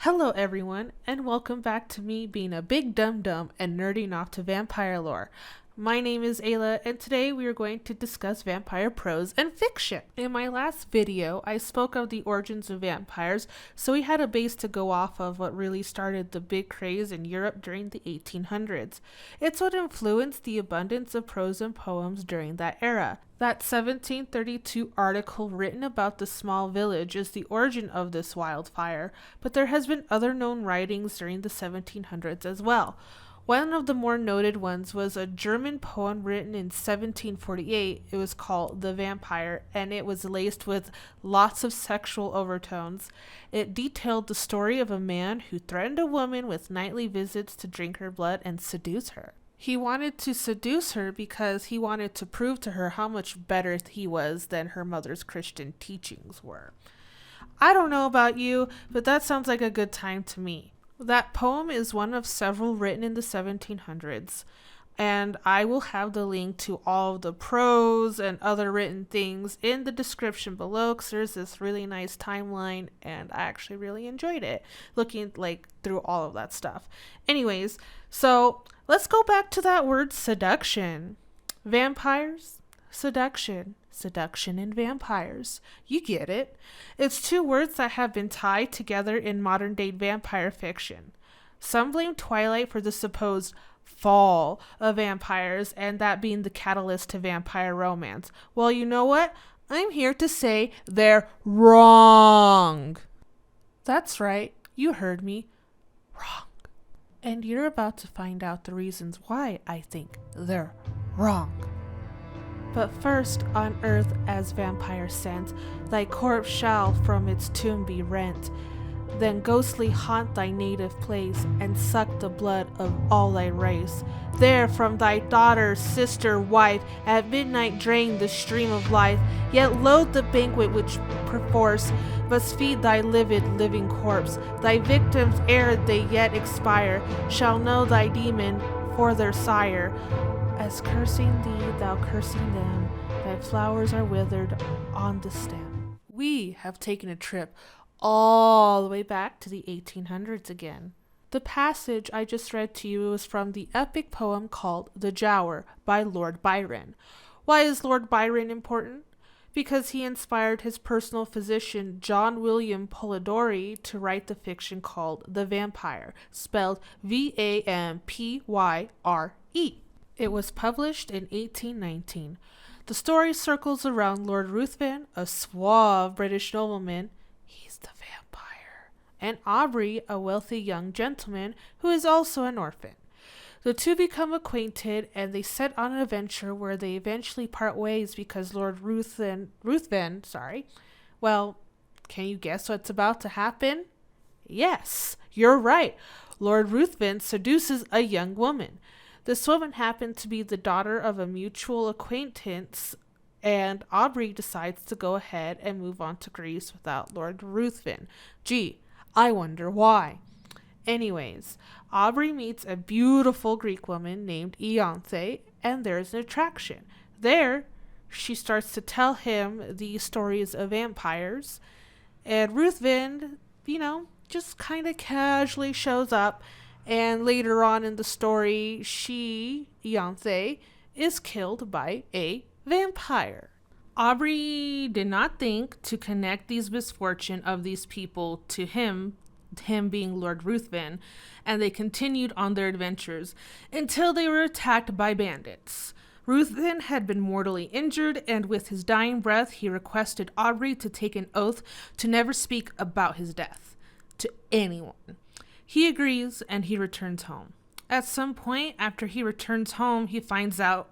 Hello everyone, and welcome back to me being a big dum-dum and nerding off to vampire lore. My name is Ayla, and today we are going to discuss vampire prose and fiction. In my last video, I spoke of the origins of vampires, so we had a base to go off of what really started the big craze in Europe during the 1800s. It's what influenced the abundance of prose and poems during that era. That 1732 article written about the small village is the origin of this wildfire, but there has been other known writings during the 1700s as well. One of the more noted ones was a German poem written in 1748. It was called The Vampyre, and it was laced with lots of sexual overtones. It detailed the story of a man who threatened a woman with nightly visits to drink her blood and seduce her. He wanted to seduce her because he wanted to prove to her how much better he was than her mother's Christian teachings were. I don't know about you, but that sounds like a good time to me. That poem is one of several written in the 1700s, and I will have the link to all of the prose and other written things in the description below because there's this really nice timeline, and I actually really enjoyed it, looking through all of that stuff. Anyways, so let's go back to that word seduction. Vampires, seduction. Seduction and vampires. You get it. It's two words that have been tied together in modern day vampire fiction. Some blame Twilight for the supposed fall of vampires and that being the catalyst to vampire romance. Well, you know what? I'm here to say they're wrong. That's right. You heard me. Wrong. And you're about to find out the reasons why I think they're wrong. But first on earth as vampire sent, thy corpse shall from its tomb be rent, then ghostly haunt thy native place, and suck the blood of all thy race. There from thy daughter, sister, wife, at midnight drain the stream of life, yet loathe the banquet which perforce must feed thy livid living corpse. Thy victims, ere they yet expire, shall know thy demon for their sire. As cursing thee, thou cursing them, thy flowers are withered on the stem. We have taken a trip all the way back to the 1800s again. The passage I just read to you was from the epic poem called The Giaour by Lord Byron. Why is Lord Byron important? Because he inspired his personal physician John William Polidori to write the fiction called The Vampyre, spelled Vampyre. It was published in 1819. The story circles around Lord Ruthven, a suave British nobleman, he's the vampire, and Aubrey, a wealthy young gentleman who is also an orphan. The two become acquainted and they set on an adventure where they eventually part ways because Lord Ruthven, well, can you guess what's about to happen? Yes, you're right. Lord Ruthven seduces a young woman. This woman happened to be the daughter of a mutual acquaintance, and Aubrey decides to go ahead and move on to Greece without Lord Ruthven. Gee, I wonder why. Anyways, Aubrey meets a beautiful Greek woman named Ianthe, and there's an attraction. There, she starts to tell him the stories of vampires, and Ruthven, just kind of casually shows up. And later on in the story, Ianthe, is killed by a vampire. Aubrey did not think to connect these misfortune of these people to him being Lord Ruthven, and they continued on their adventures until they were attacked by bandits. Ruthven had been mortally injured, and with his dying breath, he requested Aubrey to take an oath to never speak about his death to anyone. He agrees and he returns home. At some point after he returns home, he finds out,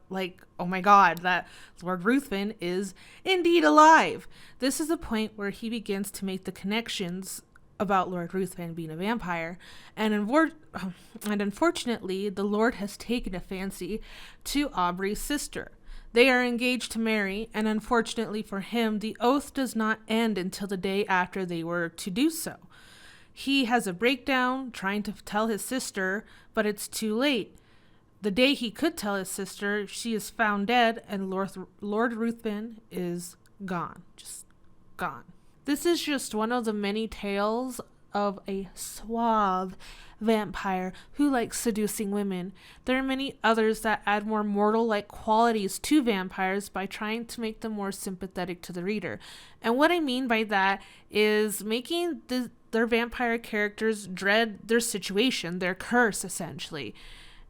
oh my god, that Lord Ruthven is indeed alive. This is the point where he begins to make the connections about Lord Ruthven being a vampire, and unfortunately, the Lord has taken a fancy to Aubrey's sister. They are engaged to marry, and unfortunately for him, the oath does not end until the day after they were to do so. He has a breakdown trying to tell his sister, but it's too late. The day he could tell his sister, she is found dead, and Lord Ruthven is gone. Just gone. This is just one of the many tales of a suave vampire who likes seducing women. There are many others that add more mortal-like qualities to vampires by trying to make them more sympathetic to the reader. And what I mean by that is making their vampire characters dread their situation, their curse, essentially.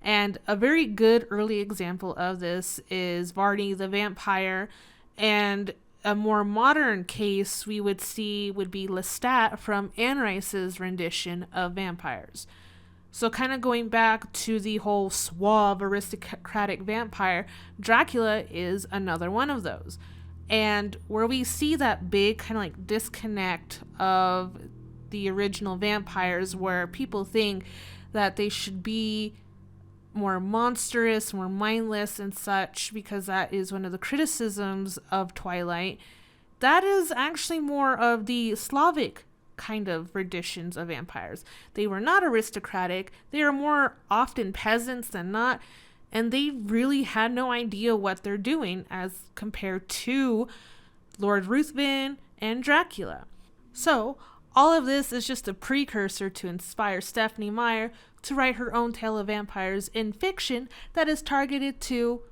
And a very good early example of this is Varney the Vampire, and a more modern case we would see would be Lestat from Anne Rice's rendition of vampires. So kind of going back to the whole suave aristocratic vampire, Dracula is another one of those. And where we see that big kind of like disconnect of the original vampires, where people think that they should be more monstrous, more mindless and such, because that is one of the criticisms of Twilight. That is actually more of the Slavic kind of renditions of vampires. They were not aristocratic. They are more often peasants than not, and they really had no idea what they're doing as compared to Lord Ruthven and Dracula. So all of this is just a precursor to inspire Stephenie Meyer to write her own tale of vampires in fiction that is targeted to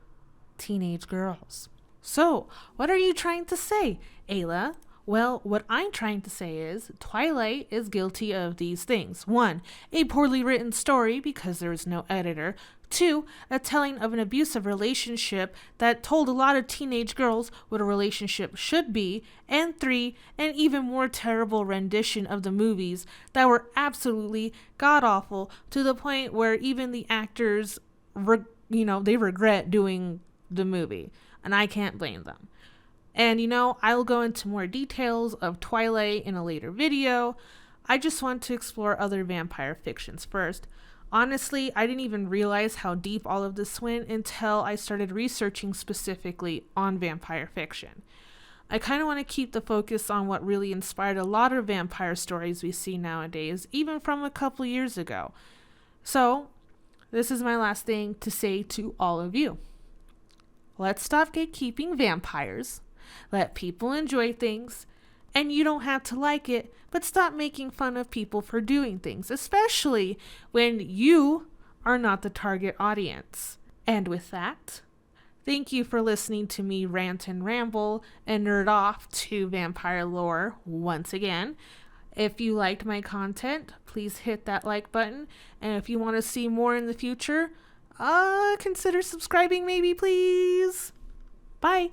teenage girls. So, what are you trying to say, Ayla? Well, what I'm trying to say is Twilight is guilty of these things. 1, a poorly written story because there is no editor. 2, a telling of an abusive relationship that told a lot of teenage girls what a relationship should be. And 3, an even more terrible rendition of the movies that were absolutely god-awful to the point where even the actors, they regret doing the movie. And I can't blame them. And I'll go into more details of Twilight in a later video. I just want to explore other vampire fictions first. Honestly, I didn't even realize how deep all of this went until I started researching specifically on vampire fiction. I kind of want to keep the focus on what really inspired a lot of vampire stories we see nowadays, even from a couple years ago. So, this is my last thing to say to all of you. Let's stop gatekeeping vampires. Let people enjoy things. And you don't have to like it, but stop making fun of people for doing things, especially when you are not the target audience. And with that, thank you for listening to me rant and ramble and nerd off to vampire lore once again. If you liked my content, please hit that like button. And if you want to see more in the future, consider subscribing maybe, please. Bye.